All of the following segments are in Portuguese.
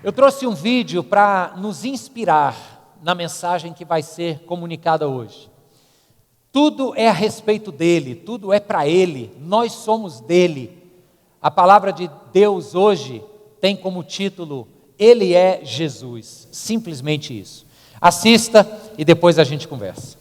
Eu trouxe um vídeo para nos inspirar na mensagem que vai ser comunicada hoje. Tudo é a respeito dele, tudo é para ele, nós somos dele. A palavra de Deus hoje tem como título, Ele é Jesus, simplesmente isso. Assista e depois a gente conversa.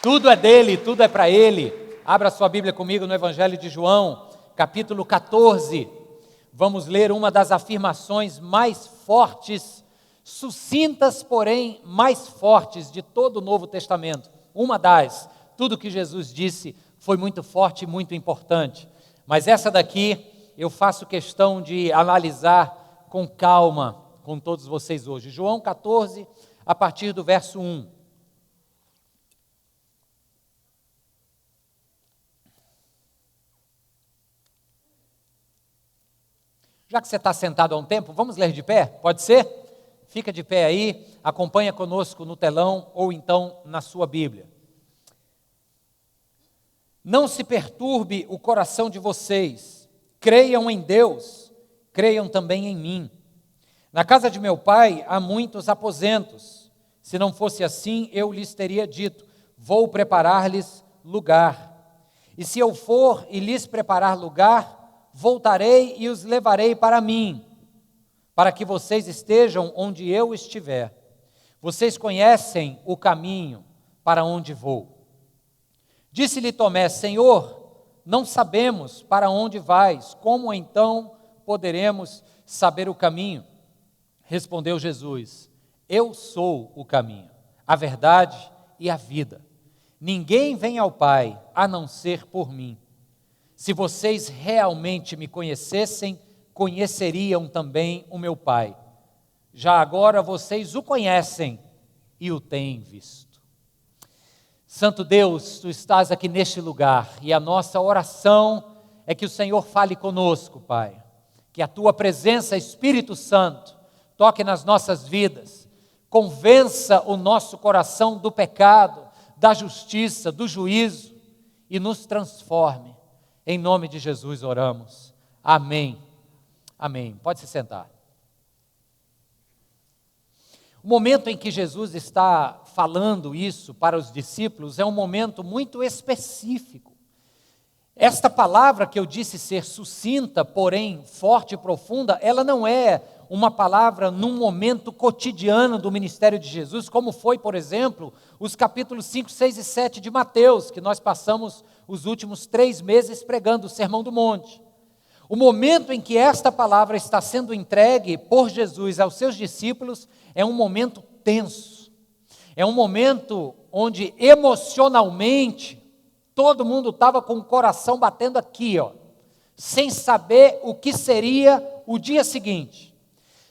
Tudo é dele, tudo é para ele. Abra sua Bíblia comigo no Evangelho de João, capítulo 14. Vamos ler uma das afirmações mais fortes, sucintas, porém mais fortes de todo o Novo Testamento. Uma das, tudo que Jesus disse foi muito forte e muito importante. Mas essa daqui eu faço questão de analisar com calma com todos vocês hoje. João 14, a partir do verso 1. Já que você está sentado há um tempo, vamos ler de pé? Pode ser? Fica de pé aí, acompanha conosco no telão ou então na sua Bíblia. Não se perturbe o coração de vocês, creiam em Deus, creiam também em mim. Na casa de meu pai há muitos aposentos, se não fosse assim eu lhes teria dito, vou preparar-lhes lugar. E se eu for e lhes preparar lugar, voltarei e os levarei para mim, para que vocês estejam onde eu estiver. Vocês conhecem o caminho para onde vou. Disse-lhe Tomé, Senhor, não sabemos para onde vais, como então poderemos saber o caminho? Respondeu Jesus, eu sou o caminho, a verdade e a vida. Ninguém vem ao Pai a não ser por mim. Se vocês realmente me conhecessem, conheceriam também o meu Pai. Já agora vocês o conhecem e o têm visto. Santo Deus, Tu estás aqui neste lugar e a nossa oração é que o Senhor fale conosco, Pai. Que a Tua presença, Espírito Santo, toque nas nossas vidas, convença o nosso coração do pecado, da justiça, do juízo e nos transforme. Em nome de Jesus oramos. Amém. Amém. Pode se sentar. O momento em que Jesus está falando isso para os discípulos é um momento muito específico. Esta palavra que eu disse ser sucinta, porém forte e profunda, ela não é uma palavra num momento cotidiano do ministério de Jesus, como foi, por exemplo, os capítulos 5, 6 e 7 de Mateus, que nós passamos os últimos 3 meses pregando o Sermão do Monte. O momento em que esta palavra está sendo entregue por Jesus aos seus discípulos é um momento tenso. É um momento onde emocionalmente todo mundo estava com o coração batendo aqui, sem saber o que seria o dia seguinte.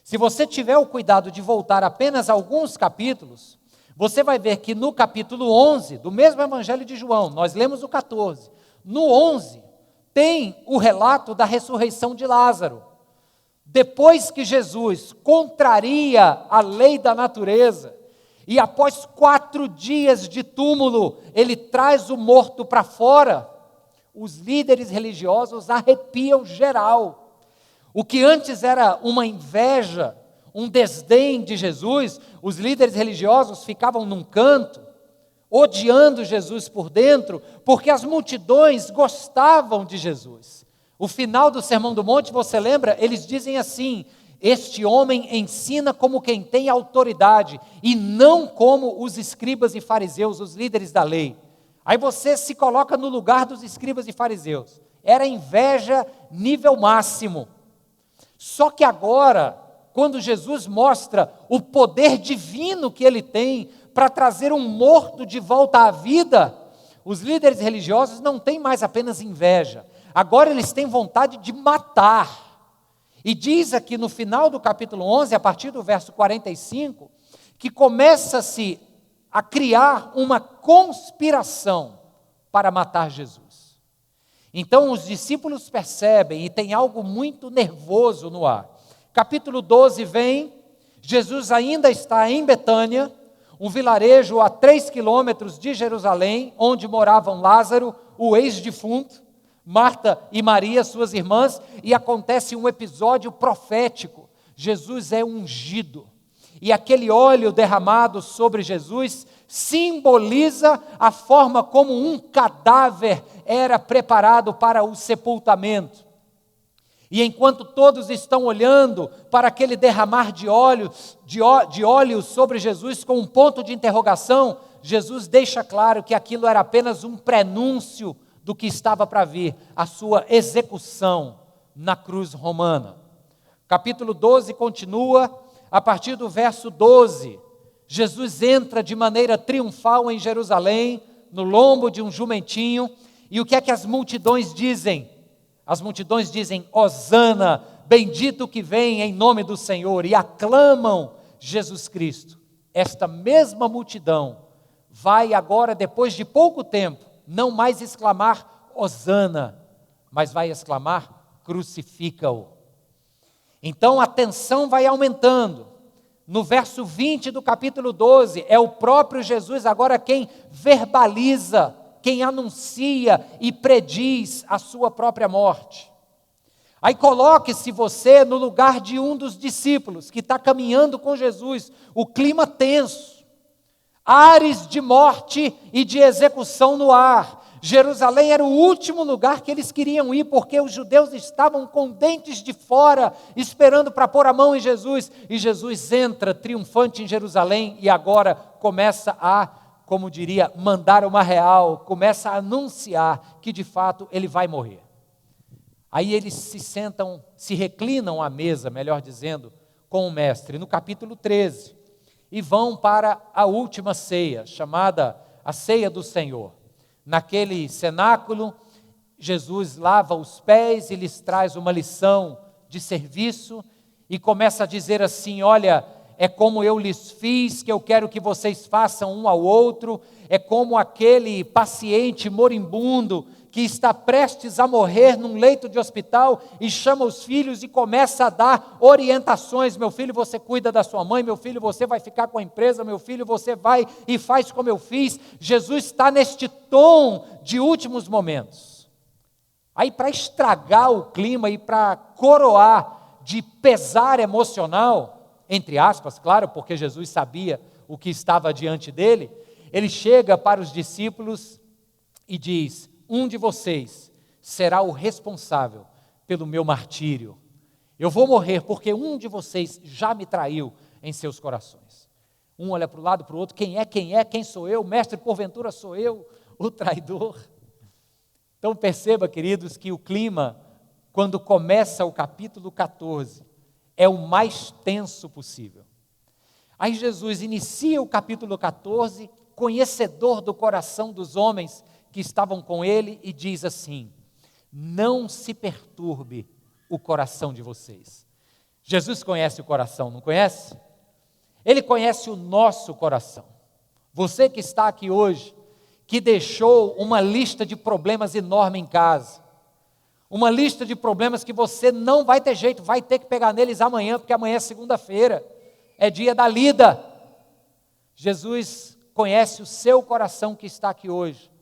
Se você tiver o cuidado de voltar apenas alguns capítulos, você vai ver que no capítulo 11, do mesmo Evangelho de João, nós lemos o 14, no 11, tem o relato da ressurreição de Lázaro. Depois que Jesus contraria a lei da natureza, e após 4 dias de túmulo, ele traz o morto para fora, os líderes religiosos arrepiam geral. O que antes era uma inveja, um desdém de Jesus, os líderes religiosos ficavam num canto, odiando Jesus por dentro, porque as multidões gostavam de Jesus. O final do Sermão do Monte, você lembra? Eles dizem assim: este homem ensina como quem tem autoridade, e não como os escribas e fariseus, os líderes da lei. Aí você se coloca no lugar dos escribas e fariseus. Era inveja nível máximo. Só que agora, quando Jesus mostra o poder divino que ele tem para trazer um morto de volta à vida, os líderes religiosos não têm mais apenas inveja. Agora eles têm vontade de matar. E diz aqui no final do capítulo 11, a partir do verso 45, que começa-se a criar uma conspiração para matar Jesus. Então os discípulos percebem, e tem algo muito nervoso no ar. Capítulo 12 vem, Jesus ainda está em Betânia, um vilarejo a 3 quilômetros de Jerusalém, onde moravam Lázaro, o ex-defunto, Marta e Maria, suas irmãs, e acontece um episódio profético. Jesus é ungido, e aquele óleo derramado sobre Jesus simboliza a forma como um cadáver era preparado para o sepultamento. E enquanto todos estão olhando para aquele derramar de óleo sobre Jesus com um ponto de interrogação, Jesus deixa claro que aquilo era apenas um prenúncio do que estava para vir, a sua execução na cruz romana. Capítulo 12 continua, a partir do verso 12, Jesus entra de maneira triunfal em Jerusalém, no lombo de um jumentinho, e o que é que as multidões dizem? As multidões dizem: Hosana, bendito que vem em nome do Senhor, e aclamam Jesus Cristo. Esta mesma multidão vai agora, depois de pouco tempo, não mais exclamar Hosana, mas vai exclamar crucifica-o. Então a tensão vai aumentando. No verso 20 do capítulo 12, é o próprio Jesus agora quem verbaliza, quem anuncia e prediz a sua própria morte. Aí coloque-se você no lugar de um dos discípulos que está caminhando com Jesus, o clima tenso, ares de morte e de execução no ar. Jerusalém era o último lugar que eles queriam ir, porque os judeus estavam com dentes de fora, esperando para pôr a mão em Jesus, e Jesus entra triunfante em Jerusalém, e agora começa a, como diria, mandar uma real, começa a anunciar que de fato ele vai morrer. Aí eles se sentam, se reclinam à mesa, melhor dizendo, com o mestre, no capítulo 13, e vão para a última ceia, chamada a ceia do Senhor. Naquele cenáculo, Jesus lava os pés e lhes traz uma lição de serviço e começa a dizer assim: olha, é como eu lhes fiz, que eu quero que vocês façam um ao outro. É como aquele paciente moribundo que está prestes a morrer num leito de hospital e chama os filhos e começa a dar orientações. Meu filho, você cuida da sua mãe. Meu filho, você vai ficar com a empresa. Meu filho, você vai e faz como eu fiz. Jesus está neste tom de últimos momentos. Aí, para estragar o clima e para coroar de pesar emocional, entre aspas, claro, porque Jesus sabia o que estava diante dele, ele chega para os discípulos e diz: um de vocês será o responsável pelo meu martírio. Eu vou morrer porque um de vocês já me traiu em seus corações. Um olha para o lado, para o outro: quem é? Quem sou eu? Mestre, porventura sou eu o traidor? Então perceba, queridos, que o clima, quando começa o capítulo 14, é o mais tenso possível. Aí Jesus inicia o capítulo 14, conhecedor do coração dos homens que estavam com ele, e diz assim: não se perturbe o coração de vocês. Jesus conhece o coração, não conhece? Ele conhece o nosso coração. Você que está aqui hoje, que deixou uma lista de problemas enorme em casa, uma lista de problemas que você não vai ter jeito, vai ter que pegar neles amanhã, porque amanhã é segunda-feira, é dia da lida. Jesus conhece o seu coração que está aqui hoje.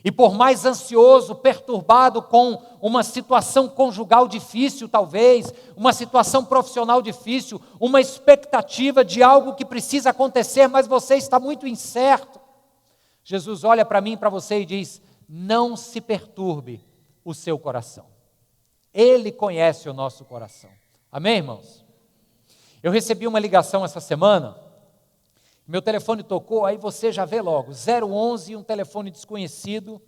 E por mais ansioso, perturbado com uma situação conjugal difícil, talvez, uma situação profissional difícil, uma expectativa de algo que precisa acontecer, mas você está muito incerto, Jesus olha para mim e para você e diz: não se perturbe o seu coração. Ele conhece o nosso coração. Amém, irmãos? Eu recebi uma ligação essa semana, meu telefone tocou, aí você já vê logo, 011, um telefone desconhecido.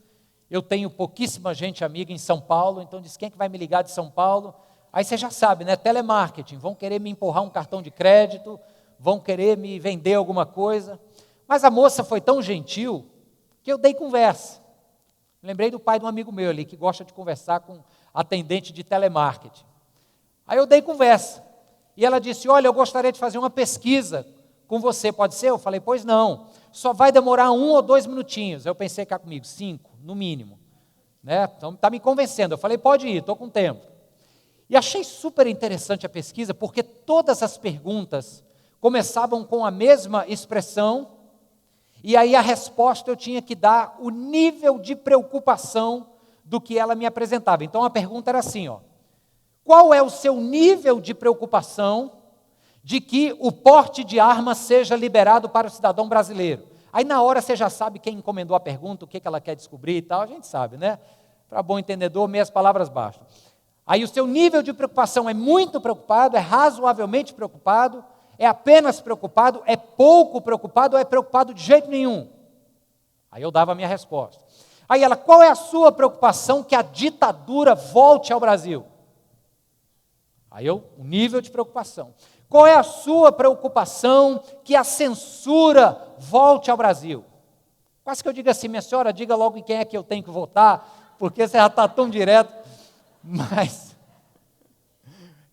Eu tenho pouquíssima gente amiga em São Paulo, então diz: quem é que vai me ligar de São Paulo? Aí você já sabe, né? Telemarketing, vão querer me empurrar um cartão de crédito, vão querer me vender alguma coisa. Mas a moça foi tão gentil que eu dei conversa. Lembrei do pai de um amigo meu ali, que gosta de conversar com atendente de telemarketing. Aí eu dei conversa, e ela disse: olha, eu gostaria de fazer uma pesquisa com você, pode ser? Eu falei: pois não, só vai demorar 1 ou 2 minutinhos. Eu pensei cá comigo, 5, no mínimo, né? Então está me convencendo. Eu falei: pode ir, estou com tempo. E achei super interessante a pesquisa, porque todas as perguntas começavam com a mesma expressão, e aí a resposta eu tinha que dar o nível de preocupação do que ela me apresentava. Então a pergunta era assim, ó: qual é o seu nível de preocupação de que o porte de armas seja liberado para o cidadão brasileiro? Aí na hora você já sabe quem encomendou a pergunta, o que ela quer descobrir e tal, a gente sabe, né? Para bom entendedor, meias palavras bastam. Aí o seu nível de preocupação é muito preocupado, é razoavelmente preocupado, é apenas preocupado, é pouco preocupado ou é preocupado de jeito nenhum? Aí eu dava a minha resposta. Aí ela: qual é a sua preocupação que a ditadura volte ao Brasil? Aí o nível de preocupação. Qual é a sua preocupação que a censura volte ao Brasil? Quase que eu digo assim: minha senhora, diga logo em quem é que eu tenho que votar, porque você já está tão direto. Mas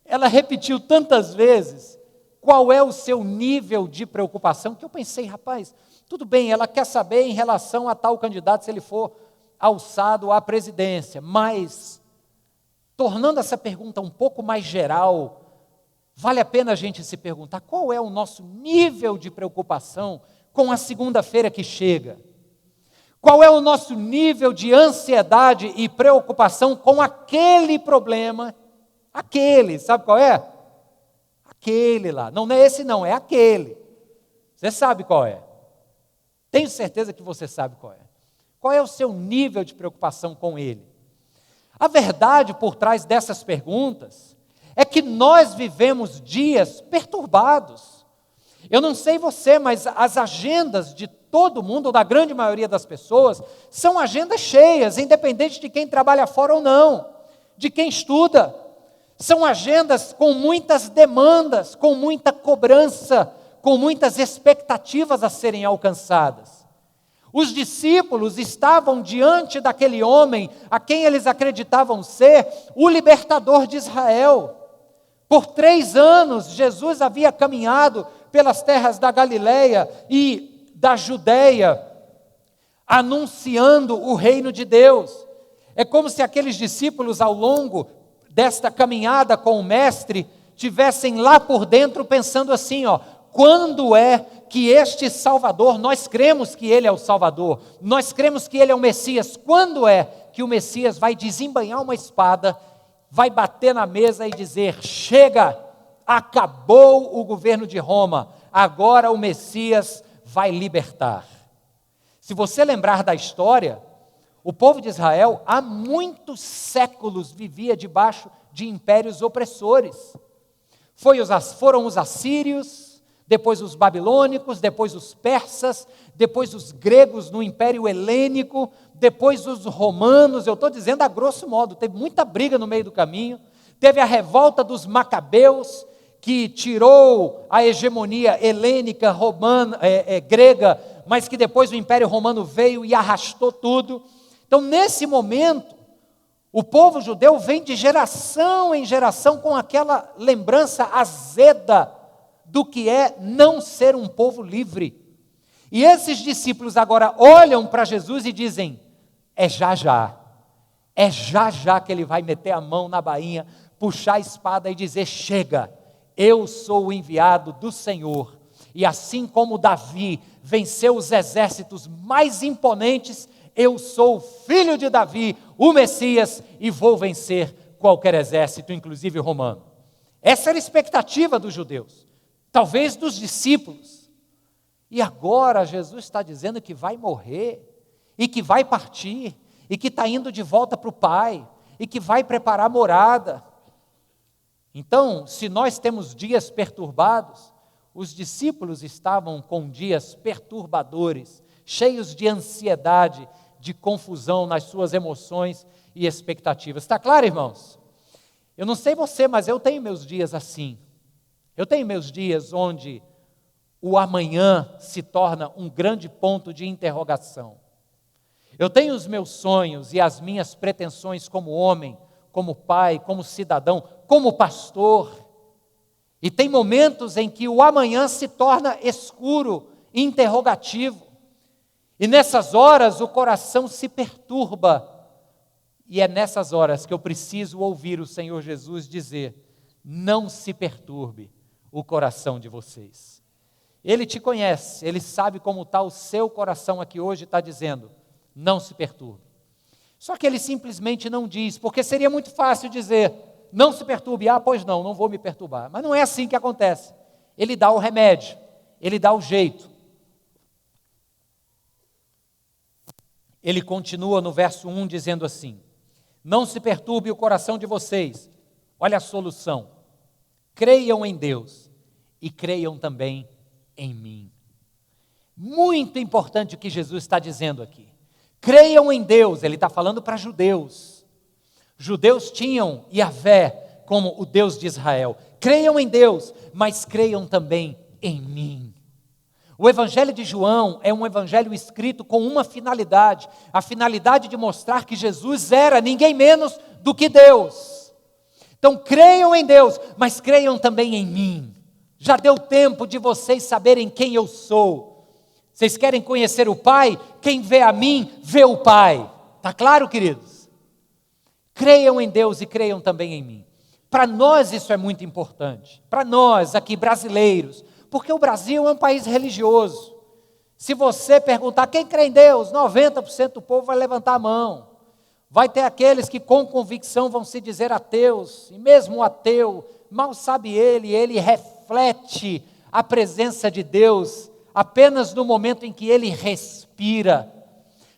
ela repetiu tantas vezes qual é o seu nível de preocupação, que eu pensei: rapaz, tudo bem, ela quer saber em relação a tal candidato se ele for alçado à presidência, mas tornando essa pergunta um pouco mais geral, vale a pena a gente se perguntar: qual é o nosso nível de preocupação com a segunda-feira que chega? Qual é o nosso nível de ansiedade e preocupação com aquele problema? Aquele, sabe qual é? Aquele lá. Não é esse não, é aquele. Você sabe qual é. Tenho certeza que você sabe qual é. Qual é o seu nível de preocupação com ele? A verdade por trás dessas perguntas é que nós vivemos dias perturbados. Eu não sei você, mas as agendas de todo mundo, ou da grande maioria das pessoas, são agendas cheias, independente de quem trabalha fora ou não, de quem estuda. São agendas com muitas demandas, com muita cobrança, com muitas expectativas a serem alcançadas. Os discípulos estavam diante daquele homem a quem eles acreditavam ser o libertador de Israel. Por 3 anos, Jesus havia caminhado pelas terras da Galileia e da Judeia, anunciando o reino de Deus. É como se aqueles discípulos, ao longo desta caminhada com o Mestre, tivessem lá por dentro pensando assim, ó: quando é que este Salvador, nós cremos que Ele é o Salvador, nós cremos que Ele é o Messias, quando é que o Messias vai desembainhar uma espada, vai bater na mesa e dizer: chega, acabou o governo de Roma, agora o Messias vai libertar? Se você lembrar da história, o povo de Israel há muitos séculos vivia debaixo de impérios opressores. Foram os assírios, depois os babilônicos, depois os persas, depois os gregos no Império Helênico, depois os romanos. Eu estou dizendo a grosso modo, teve muita briga no meio do caminho. Teve a revolta dos macabeus, que tirou a hegemonia helênica, romana, grega, mas que depois o Império Romano veio e arrastou tudo. Então, nesse momento, o povo judeu vem de geração em geração com aquela lembrança azeda do que é não ser um povo livre. E esses discípulos agora olham para Jesus e dizem: é já já, é já já que ele vai meter a mão na bainha, puxar a espada e dizer: chega, eu sou o enviado do Senhor. E assim como Davi venceu os exércitos mais imponentes, eu sou o filho de Davi, o Messias, e vou vencer qualquer exército, inclusive romano. Essa era a expectativa dos judeus, talvez dos discípulos. E agora Jesus está dizendo que vai morrer, e que vai partir, e que está indo de volta para o Pai, e que vai preparar morada. Então, se nós temos dias perturbados, os discípulos estavam com dias perturbadores, cheios de ansiedade, de confusão nas suas emoções e expectativas. Está claro, irmãos? Eu não sei você, mas eu tenho meus dias assim. Eu tenho meus dias onde o amanhã se torna um grande ponto de interrogação. Eu tenho os meus sonhos e as minhas pretensões como homem, como pai, como cidadão, como pastor. E tem momentos em que o amanhã se torna escuro, interrogativo. E nessas horas o coração se perturba. E é nessas horas que eu preciso ouvir o Senhor Jesus dizer: não se perturbe o coração de vocês. Ele te conhece, Ele sabe como está o seu coração aqui hoje, está dizendo: não se perturbe. Só que Ele simplesmente não diz, porque seria muito fácil dizer: não se perturbe, pois não vou me perturbar. Mas não é assim que acontece. Ele dá o remédio, Ele dá o jeito. Ele continua no verso 1 dizendo assim: não se perturbe o coração de vocês. Olha a solução: creiam em Deus e creiam também em mim. Muito importante o que Jesus está dizendo aqui. Creiam em Deus, Ele está falando para judeus. Judeus tinham Yahvé como o Deus de Israel. Creiam em Deus, mas creiam também em mim. O Evangelho de João é um evangelho escrito com uma finalidade, a finalidade de mostrar que Jesus era ninguém menos do que Deus. Então creiam em Deus, mas creiam também em mim. Já deu tempo de vocês saberem quem eu sou. Vocês querem conhecer o Pai? Quem vê a mim, vê o Pai. Está claro, queridos? Creiam em Deus e creiam também em mim. Para nós isso é muito importante. Para nós aqui brasileiros. Porque o Brasil é um país religioso. Se você perguntar quem crê em Deus, 90% do povo vai levantar a mão. Vai ter aqueles que com convicção vão se dizer ateus. E mesmo o ateu, mal sabe ele reflete a presença de Deus apenas no momento em que ele respira.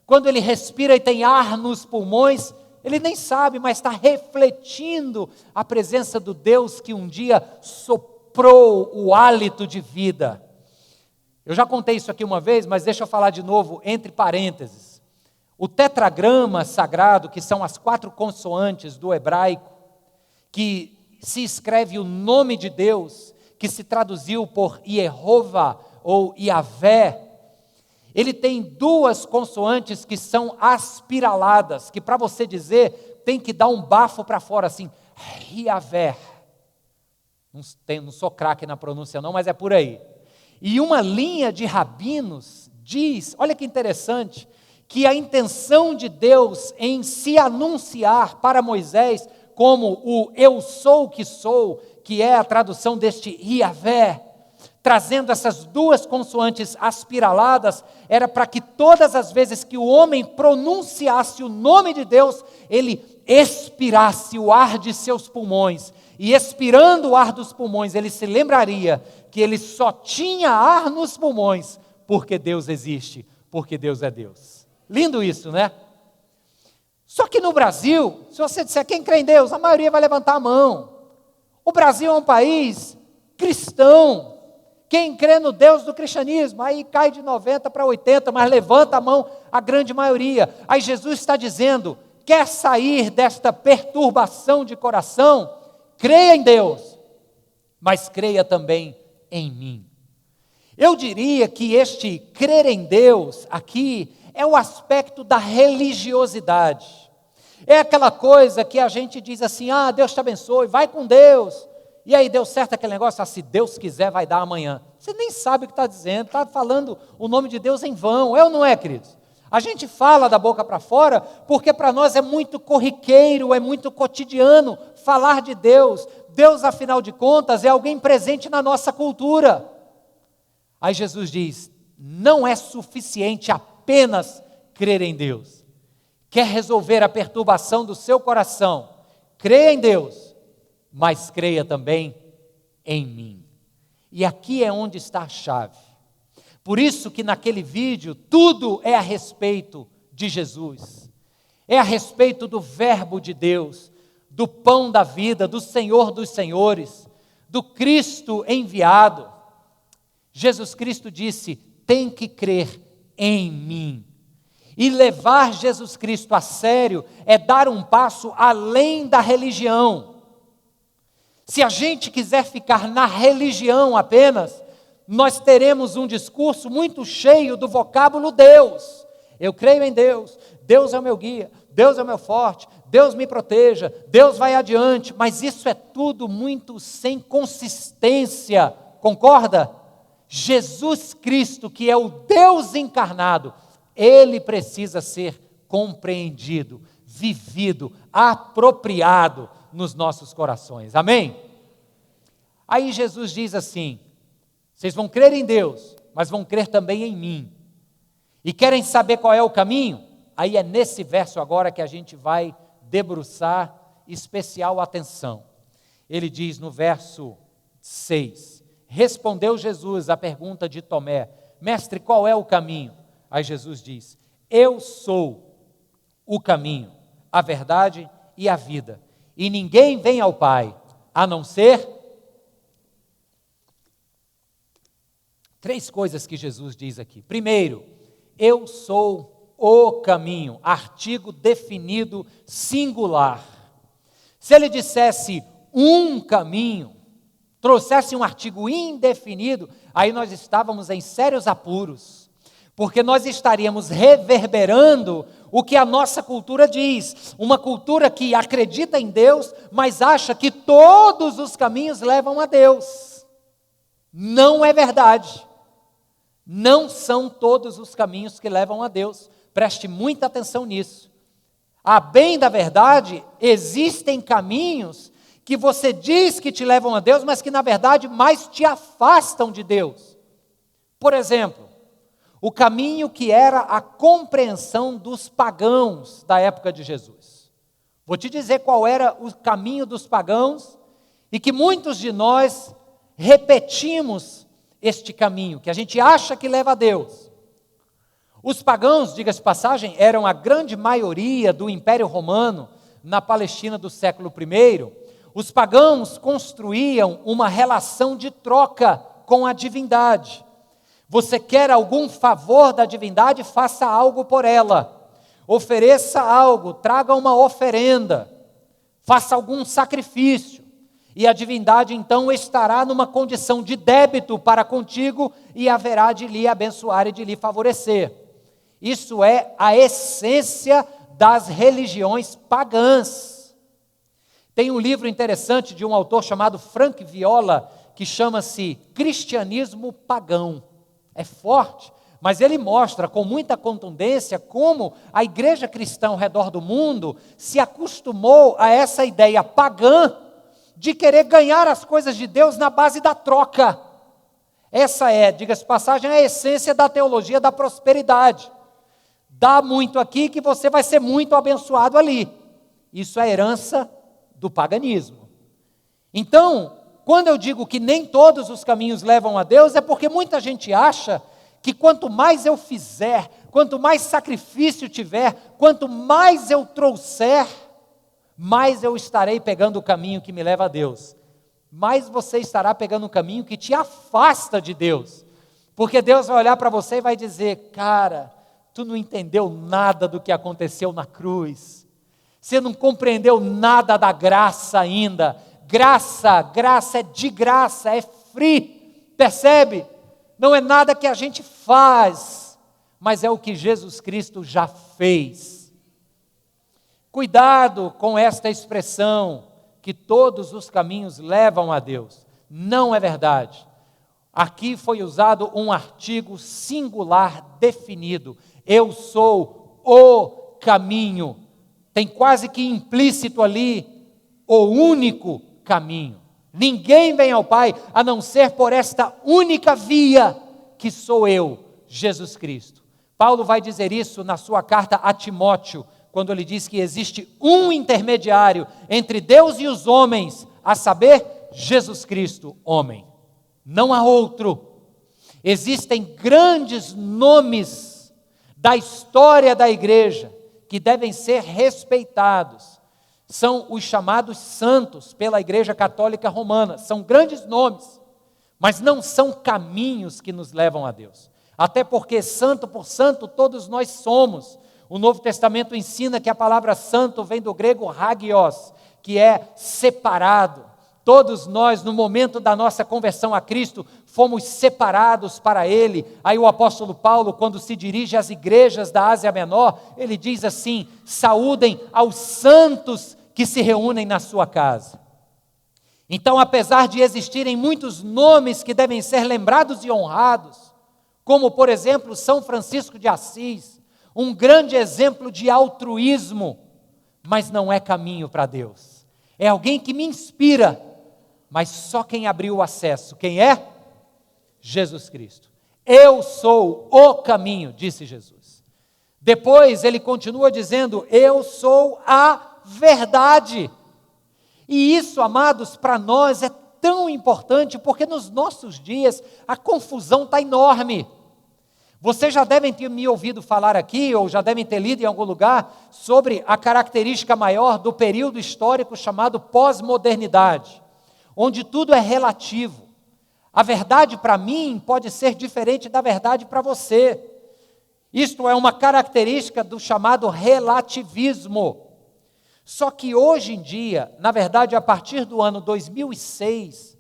Quando ele respira e tem ar nos pulmões, ele nem sabe, mas está refletindo a presença do Deus que um dia soprou o hálito de vida. Eu já contei isso aqui uma vez, mas deixa eu falar de novo, entre parênteses. O tetragrama sagrado, que são as 4 consoantes do hebraico, que se escreve o nome de Deus, que se traduziu por Yehová ou Yahvé, ele tem 2 consoantes que são aspiraladas, que para você dizer, tem que dar um bafo para fora, assim, Yahvé. Não sou craque na pronúncia não, mas é por aí. E uma linha de rabinos diz, olha que interessante, que a intenção de Deus em se anunciar para Moisés como o eu sou que sou, que é a tradução deste Yahvé, trazendo essas 2 consoantes aspiraladas, era para que todas as vezes que o homem pronunciasse o nome de Deus, ele expirasse o ar de seus pulmões, e expirando o ar dos pulmões, ele se lembraria que ele só tinha ar nos pulmões, porque Deus existe, porque Deus é Deus. Lindo isso, né? Só que no Brasil, se você disser quem crê em Deus, a maioria vai levantar a mão. O Brasil é um país cristão. Quem crê no Deus do cristianismo, aí cai de 90 para 80, mas levanta a mão a grande maioria. Aí Jesus está dizendo, quer sair desta perturbação de coração? Creia em Deus, mas creia também em mim. Eu diria que este crer em Deus aqui é o aspecto da religiosidade. É aquela coisa que a gente diz assim, Deus te abençoe, vai com Deus. E aí deu certo aquele negócio, se Deus quiser vai dar amanhã. Você nem sabe o que está dizendo, está falando o nome de Deus em vão, é ou não é, queridos? A gente fala da boca para fora porque para nós é muito corriqueiro, é muito cotidiano falar de Deus. Deus, afinal de contas, é alguém presente na nossa cultura. Aí Jesus diz: não é suficiente apenas crer em Deus. Quer resolver a perturbação do seu coração? Creia em Deus, mas creia também em mim. E aqui é onde está a chave. Por isso que naquele vídeo tudo é a respeito de Jesus. É a respeito do Verbo de Deus, do pão da vida, do Senhor dos senhores, do Cristo enviado. Jesus Cristo disse: tem que crer em mim. E levar Jesus Cristo a sério é dar um passo além da religião. Se a gente quiser ficar na religião apenas, nós teremos um discurso muito cheio do vocábulo Deus. Eu creio em Deus, Deus é o meu guia, Deus é o meu forte, Deus me proteja, Deus vai adiante, mas isso é tudo muito sem consistência, concorda? Jesus Cristo, que é o Deus encarnado, Ele precisa ser compreendido, vivido, apropriado nos nossos corações, amém? Aí Jesus diz assim: vocês vão crer em Deus, mas vão crer também em mim. E querem saber qual é o caminho? Aí é nesse verso agora que a gente vai debruçar especial atenção. Ele diz no verso 6, respondeu Jesus à pergunta de Tomé: mestre, qual é o caminho? Aí Jesus diz: eu sou o caminho, a verdade e a vida. E ninguém vem ao Pai, a não ser... Três coisas que Jesus diz aqui. Primeiro, eu sou o caminho, artigo definido singular. Se ele dissesse um caminho, trouxesse um artigo indefinido, aí nós estávamos em sérios apuros, porque nós estaríamos reverberando o que a nossa cultura diz, uma cultura que acredita em Deus, mas acha que todos os caminhos levam a Deus. Não é verdade. Não são todos os caminhos que levam a Deus. Preste muita atenção nisso. A bem da verdade, existem caminhos que você diz que te levam a Deus, mas que na verdade mais te afastam de Deus. Por exemplo, o caminho que era a compreensão dos pagãos da época de Jesus. Vou te dizer qual era o caminho dos pagãos e que muitos de nós repetimos este caminho, que a gente acha que leva a Deus. Os pagãos, diga-se de passagem, eram a grande maioria do Império Romano na Palestina do século I. Os pagãos construíam uma relação de troca com a divindade. Você quer algum favor da divindade, faça algo por ela. Ofereça algo, traga uma oferenda, faça algum sacrifício. E a divindade então estará numa condição de débito para contigo e haverá de lhe abençoar e de lhe favorecer. Isso é a essência das religiões pagãs. Tem um livro interessante de um autor chamado Frank Viola, que chama-se Cristianismo Pagão. É forte, mas ele mostra com muita contundência como a igreja cristã ao redor do mundo se acostumou a essa ideia pagã de querer ganhar as coisas de Deus na base da troca. Essa é, diga-se de passagem, a essência da teologia da prosperidade. Dá muito aqui que você vai ser muito abençoado ali. Isso é herança do paganismo. Então, quando eu digo que nem todos os caminhos levam a Deus, é porque muita gente acha que quanto mais eu fizer, quanto mais sacrifício tiver, quanto mais eu trouxer, mais eu estarei pegando o caminho que me leva a Deus. Mais você estará pegando o caminho que te afasta de Deus. Porque Deus vai olhar para você e vai dizer: cara, tu não entendeu nada do que aconteceu na cruz. Você não compreendeu nada da graça ainda. Graça é de graça, é free. Percebe? Não é nada que a gente faz, mas é o que Jesus Cristo já fez. Cuidado com esta expressão, que todos os caminhos levam a Deus. Não é verdade. Aqui foi usado um artigo singular definido. Eu sou o caminho. Tem quase que implícito ali o único caminho. Ninguém vem ao Pai a não ser por esta única via, que sou eu, Jesus Cristo. Paulo vai dizer isso na sua carta a Timóteo, quando ele diz que existe um intermediário entre Deus e os homens, a saber, Jesus Cristo, homem. Não há outro. Existem grandes nomes da história da igreja que devem ser respeitados. São os chamados santos pela Igreja Católica Romana. São grandes nomes, mas não são caminhos que nos levam a Deus. Até porque santo por santo todos nós somos. O Novo Testamento ensina que a palavra santo vem do grego hagios, que é separado. Todos nós, no momento da nossa conversão a Cristo, fomos separados para Ele. Aí o apóstolo Paulo, quando se dirige às igrejas da Ásia Menor, ele diz assim: saúdem aos santos que se reúnem na sua casa. Então, apesar de existirem muitos nomes que devem ser lembrados e honrados, como, por exemplo, São Francisco de Assis, um grande exemplo de altruísmo, mas não é caminho para Deus. É alguém que me inspira, mas só quem abriu o acesso. Quem é? Jesus Cristo. Eu sou o caminho, disse Jesus. Depois ele continua dizendo: eu sou a verdade. E isso, amados, para nós é tão importante, porque nos nossos dias a confusão está enorme. Vocês já devem ter me ouvido falar aqui, ou já devem ter lido em algum lugar, sobre a característica maior do período histórico chamado pós-modernidade, onde tudo é relativo. A verdade para mim pode ser diferente da verdade para você. Isto é uma característica do chamado relativismo. Só que hoje em dia, na verdade, a partir do ano 2006,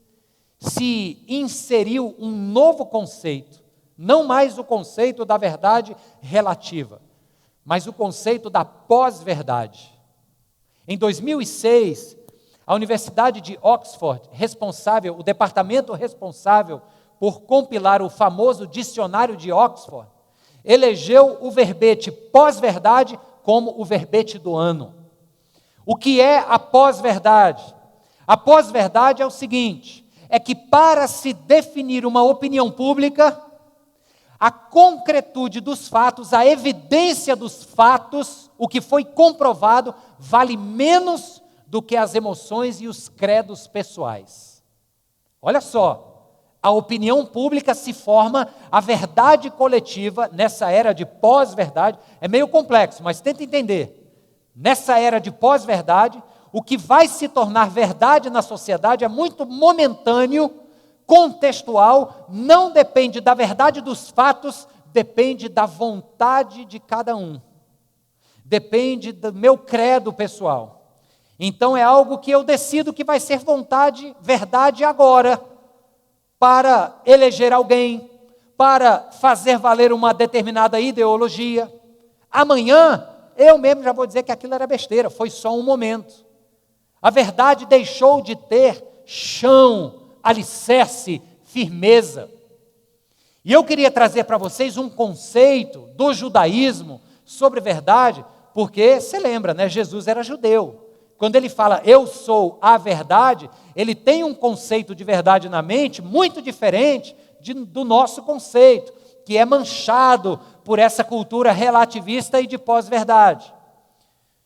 se inseriu um novo conceito, não mais o conceito da verdade relativa, mas o conceito da pós-verdade. Em 2006, a Universidade de Oxford, o departamento responsável por compilar o famoso dicionário de Oxford, elegeu o verbete pós-verdade como o verbete do ano. O que é a pós-verdade? A pós-verdade é o seguinte: é que para se definir uma opinião pública, a concretude dos fatos, a evidência dos fatos, o que foi comprovado, vale menos do que as emoções e os credos pessoais. Olha só, a opinião pública se forma, a verdade coletiva, nessa era de pós-verdade, é meio complexo, mas tenta entender. Nessa era de pós-verdade, o que vai se tornar verdade na sociedade é muito momentâneo, contextual, não depende da verdade dos fatos, depende da vontade de cada um. Depende do meu credo pessoal. Então é algo que eu decido que vai ser verdade agora, para eleger alguém, para fazer valer uma determinada ideologia. Amanhã, eu mesmo já vou dizer que aquilo era besteira, foi só um momento. A verdade deixou de ter chão, alicerce, firmeza. E eu queria trazer para vocês um conceito do judaísmo sobre verdade, porque, você lembra, né? Jesus era judeu. Quando ele fala, eu sou a verdade, ele tem um conceito de verdade na mente muito diferente do nosso conceito, que é manchado por essa cultura relativista e de pós-verdade.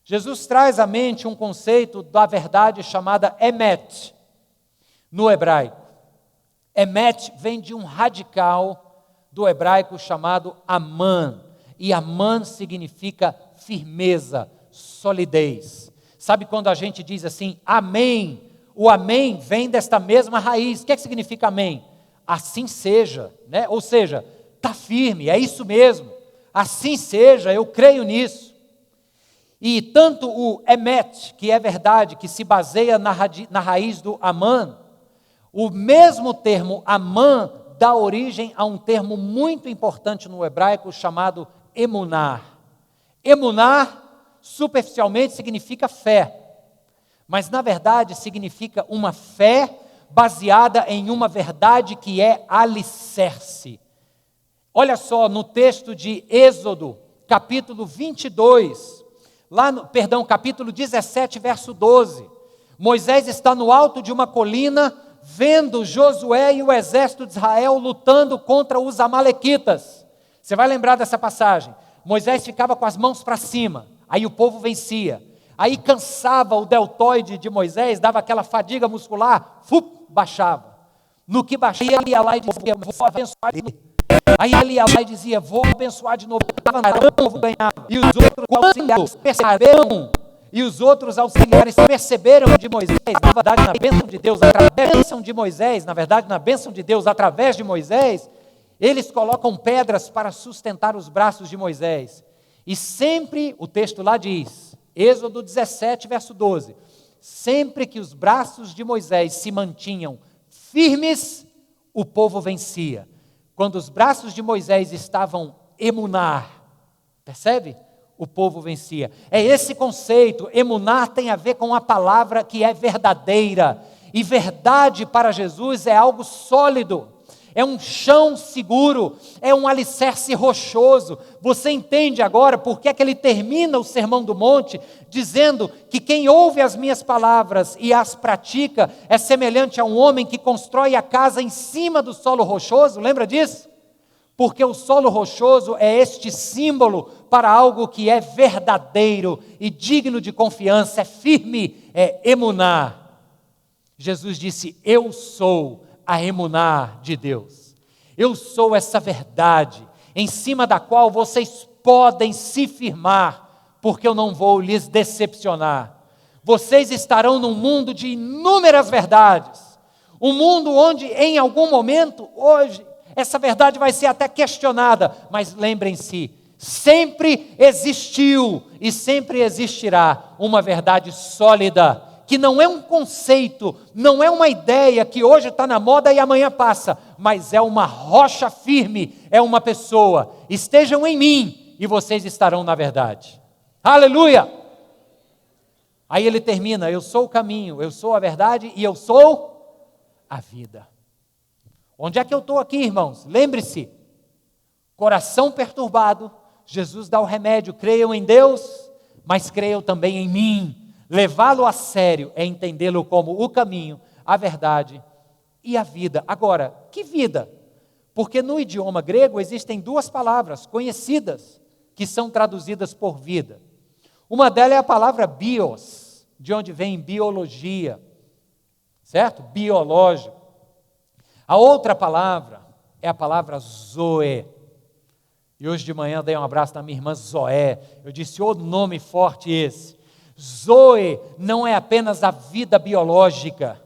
Jesus traz à mente um conceito da verdade chamada emet, no hebraico. Emet vem de um radical do hebraico chamado aman, e aman significa firmeza, solidez. Sabe quando a gente diz assim, amém? O amém vem desta mesma raiz. O que significa amém? Assim seja, né? Ou seja, está firme, é isso mesmo. Assim seja, eu creio nisso. E tanto o emet, que é verdade, que se baseia na raiz do aman, o mesmo termo aman dá origem a um termo muito importante no hebraico chamado emunar. Emunar, superficialmente, significa fé, mas na verdade significa uma fé baseada em uma verdade que é alicerce. Olha só, no texto de Êxodo, capítulo 22, capítulo 17, verso 12. Moisés está no alto de uma colina, vendo Josué e o exército de Israel lutando contra os amalequitas. Você vai lembrar dessa passagem. Moisés ficava com as mãos para cima, aí o povo vencia. Aí cansava o deltoide de Moisés, dava aquela fadiga muscular, baixava. No que baixava, ele ia lá e dizia, vou abençoar de novo. Aí ele ia lá e dizia, vou abençoar de novo. Ganhava. E os outros auxiliares perceberam, de Moisés, na verdade, na bênção de Deus, através de Moisés, eles colocam pedras para sustentar os braços de Moisés. E sempre, o texto lá diz, Êxodo 17, verso 12, sempre que os braços de Moisés se mantinham firmes, o povo vencia. Quando os braços de Moisés estavam emunar, percebe? O povo vencia. É esse conceito, emunar tem a ver com a palavra que é verdadeira. E verdade para Jesus é algo sólido. É um chão seguro, é um alicerce rochoso. Você entende agora por que é que ele termina o Sermão do Monte dizendo que quem ouve as minhas palavras e as pratica é semelhante a um homem que constrói a casa em cima do solo rochoso? Lembra disso? Porque o solo rochoso é este símbolo para algo que é verdadeiro e digno de confiança, é firme, é emuná. Jesus disse, eu sou a emuná de Deus. Eu sou essa verdade, em cima da qual vocês podem se firmar, porque eu não vou lhes decepcionar. Vocês estarão num mundo de inúmeras verdades, um mundo onde em algum momento, hoje, essa verdade vai ser até questionada, mas lembrem-se, sempre existiu e sempre existirá uma verdade sólida, que não é um conceito, não é uma ideia que hoje está na moda e amanhã passa, mas é uma rocha firme, é uma pessoa. Estejam em mim e vocês estarão na verdade. Aleluia! Aí ele termina, eu sou o caminho, eu sou a verdade e eu sou a vida. Onde é que eu estou aqui, irmãos? Lembre-se, coração perturbado, Jesus dá o remédio, creiam em Deus, mas creiam também em mim. Levá-lo a sério é entendê-lo como o caminho, a verdade e a vida. Agora, que vida? Porque no idioma grego existem duas palavras conhecidas que são traduzidas por vida. Uma delas é a palavra bios, de onde vem biologia, certo? Biológico. A outra palavra é a palavra zoe. E hoje de manhã dei um abraço na minha irmã Zoé. Eu disse, ô nome forte esse. Zoe não é apenas a vida biológica.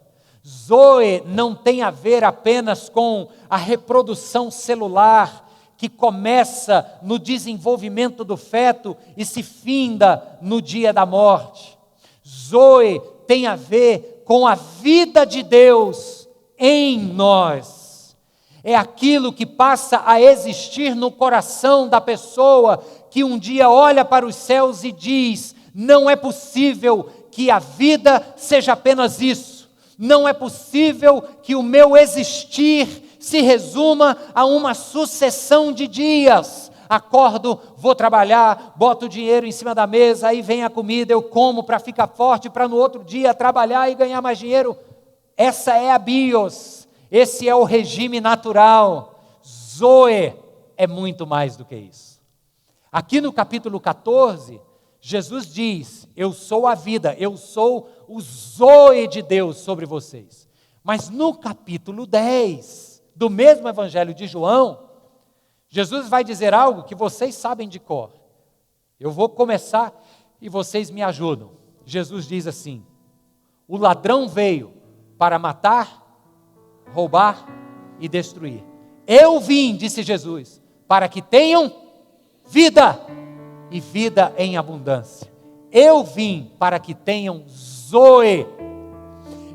Zoe não tem a ver apenas com a reprodução celular, que começa no desenvolvimento do feto e se finda no dia da morte. Zoe tem a ver com a vida de Deus em nós. É aquilo que passa a existir no coração da pessoa que um dia olha para os céus e diz, não é possível que a vida seja apenas isso. Não é possível que o meu existir se resuma a uma sucessão de dias. Acordo, vou trabalhar, boto o dinheiro em cima da mesa, aí vem a comida, eu como para ficar forte, para no outro dia trabalhar e ganhar mais dinheiro. Essa é a bios, esse é o regime natural. Zoe é muito mais do que isso. Aqui no capítulo 14, Jesus diz, eu sou a vida, eu sou o Zoe de Deus sobre vocês. Mas no capítulo 10, do mesmo evangelho de João, Jesus vai dizer algo que vocês sabem de cor. Eu vou começar e vocês me ajudam. Jesus diz assim, o ladrão veio para matar, roubar e destruir. Eu vim, disse Jesus, para que tenham vida e vida em abundância. Eu vim para que tenham zoe.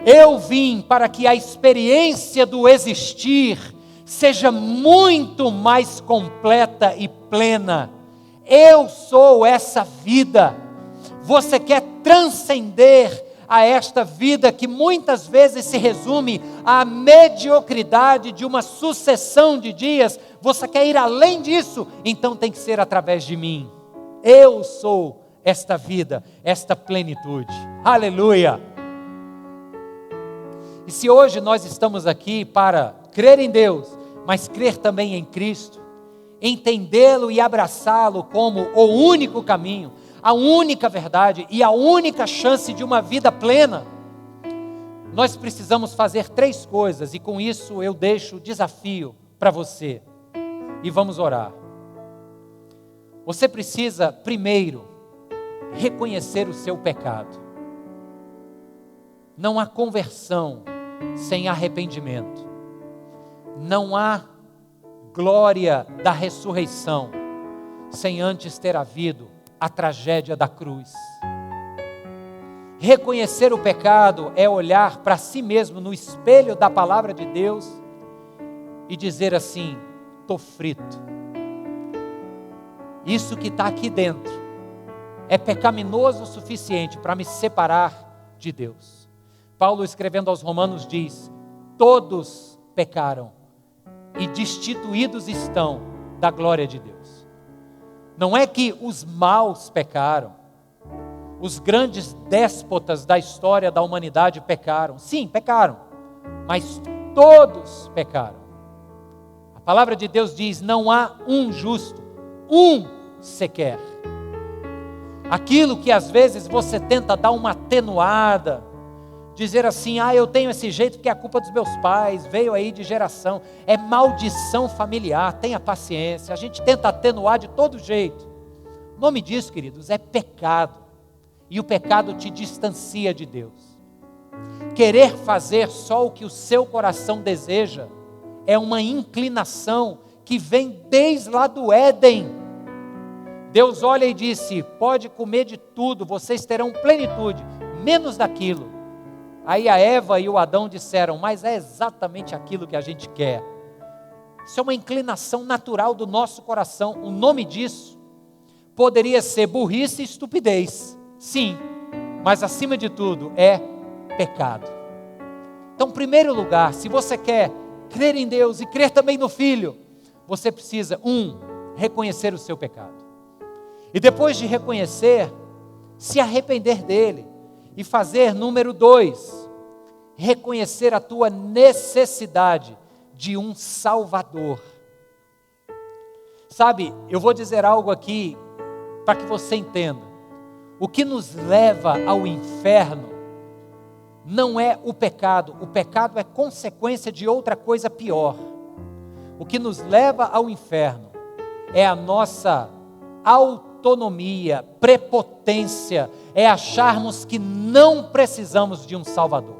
Eu vim para que a experiência do existir seja muito mais completa e plena. Eu sou essa vida. Você quer transcender a esta vida que muitas vezes se resume à mediocridade de uma sucessão de dias, você quer ir além disso, então tem que ser através de mim. Eu sou esta vida, esta plenitude. Aleluia! E se hoje nós estamos aqui para crer em Deus, mas crer também em Cristo, entendê-lo e abraçá-lo como o único caminho, a única verdade e a única chance de uma vida plena, nós precisamos fazer 3 coisas, e com isso eu deixo o desafio para você, e vamos orar. Você precisa, primeiro, reconhecer o seu pecado. Não há conversão sem arrependimento. Não há glória da ressurreição sem antes ter havido a tragédia da cruz. Reconhecer o pecado é olhar para si mesmo no espelho da palavra de Deus e dizer assim: estou frito. Isso que está aqui dentro é pecaminoso o suficiente para me separar de Deus. Paulo, escrevendo aos Romanos, diz: todos pecaram e destituídos estão da glória de Deus. Não é que os maus pecaram, os grandes déspotas da história da humanidade pecaram. Sim, pecaram, mas todos pecaram. A palavra de Deus diz: não há um justo, um sequer. Aquilo que às vezes você tenta dar uma atenuada, dizer assim: eu tenho esse jeito porque é a culpa dos meus pais, veio aí de geração, é maldição familiar, tenha paciência. A gente tenta atenuar de todo jeito. O nome disso, queridos, é pecado, e o pecado te distancia de Deus. Querer fazer só o que o seu coração deseja é uma inclinação que vem desde lá do Éden. Deus olha e disse: pode comer de tudo, vocês terão plenitude, menos daquilo. Aí a Eva e o Adão disseram: mas é exatamente aquilo que a gente quer. Isso é uma inclinação natural do nosso coração. O nome disso poderia ser burrice e estupidez, sim, mas acima de tudo é pecado. Então, em primeiro lugar, se você quer crer em Deus e crer também no Filho, você precisa, reconhecer o seu pecado. E depois de reconhecer, se arrepender dele. E fazer, número 2, reconhecer a tua necessidade de um Salvador. Sabe, eu vou dizer algo aqui para que você entenda. O que nos leva ao inferno não é o pecado é consequência de outra coisa pior. O que nos leva ao inferno é a nossa autonomia, prepotência, é acharmos que não precisamos de um Salvador.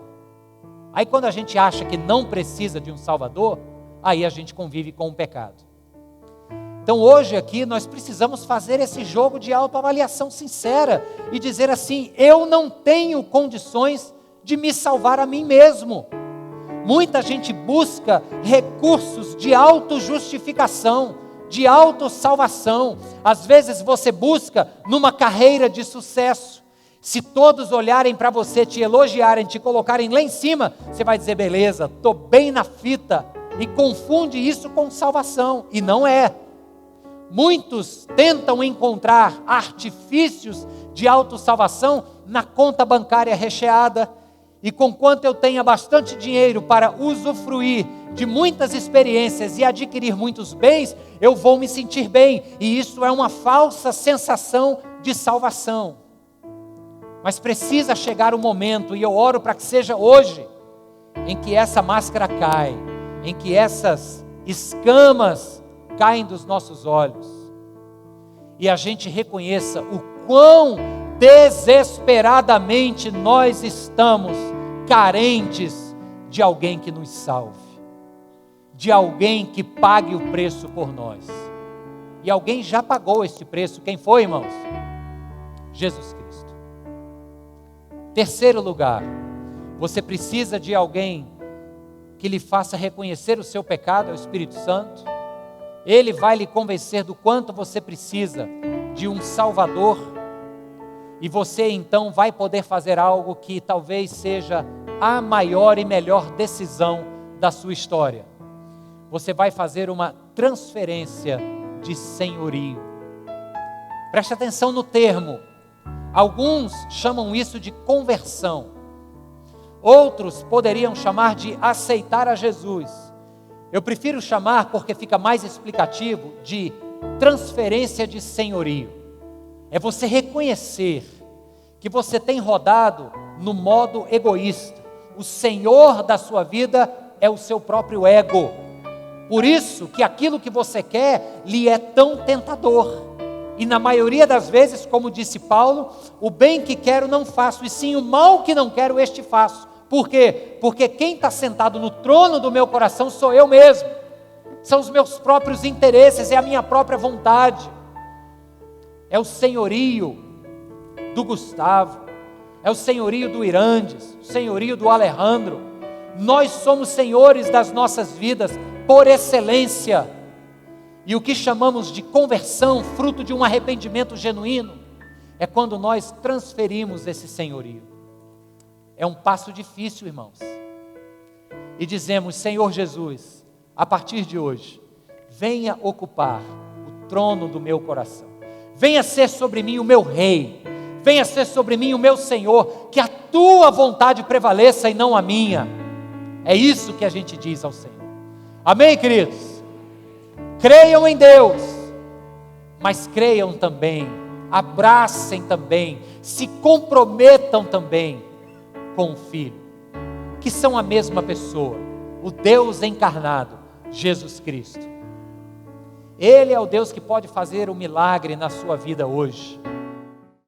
Aí quando a gente acha que não precisa de um Salvador, aí a gente convive com o pecado. Então hoje aqui nós precisamos fazer esse jogo de autoavaliação sincera e dizer assim: eu não tenho condições de me salvar a mim mesmo. Muita gente busca recursos de autojustificação, de autossalvação. Às vezes você busca numa carreira de sucesso. Se todos olharem para você, te elogiarem, te colocarem lá em cima, você vai dizer: beleza, estou bem na fita, e confunde isso com salvação, e não é. Muitos tentam encontrar artifícios de autossalvação na conta bancária recheada, e conquanto eu tenha bastante dinheiro para usufruir de muitas experiências e adquirir muitos bens, eu vou me sentir bem, e isso é uma falsa sensação de salvação. Mas precisa chegar o momento, e eu oro para que seja hoje, em que essa máscara cai, em que essas escamas caem dos nossos olhos, e a gente reconheça o quão desesperadamente nós estamos carentes de alguém que nos salve, de alguém que pague o preço por nós. E alguém já pagou esse preço. Quem foi, irmãos? Jesus Cristo. Terceiro lugar, você precisa de alguém que lhe faça reconhecer o seu pecado, é o Espírito Santo. Ele vai lhe convencer do quanto você precisa de um Salvador. E você então vai poder fazer algo que talvez seja a maior e melhor decisão da sua história. Você vai fazer uma transferência de senhorio. Preste atenção no termo. Alguns chamam isso de conversão. Outros poderiam chamar de aceitar a Jesus. Eu prefiro chamar, porque fica mais explicativo, de transferência de senhorio. É você reconhecer que você tem rodado no modo egoísta. O senhor da sua vida é o seu próprio ego. Por isso que aquilo que você quer lhe é tão tentador. E na maioria das vezes, como disse Paulo, o bem que quero não faço, e sim o mal que não quero, este faço. Por quê? Porque quem está sentado no trono do meu coração sou eu mesmo. São os meus próprios interesses, é a minha própria vontade. É o senhorio do Gustavo, é o senhorio do Irandes, o senhorio do Alejandro. Nós somos senhores das nossas vidas por excelência. E o que chamamos de conversão, fruto de um arrependimento genuíno, é quando nós transferimos esse senhorio. É um passo difícil, irmãos. E dizemos: Senhor Jesus, a partir de hoje, venha ocupar o trono do meu coração. Venha ser sobre mim o meu rei. Venha ser sobre mim o meu Senhor. Que a tua vontade prevaleça e não a minha. É isso que a gente diz ao Senhor. Amém, queridos? Creiam em Deus, mas creiam também, abracem também, se comprometam também com o Filho, que são a mesma pessoa, o Deus encarnado, Jesus Cristo. Ele é o Deus que pode fazer um milagre na sua vida hoje.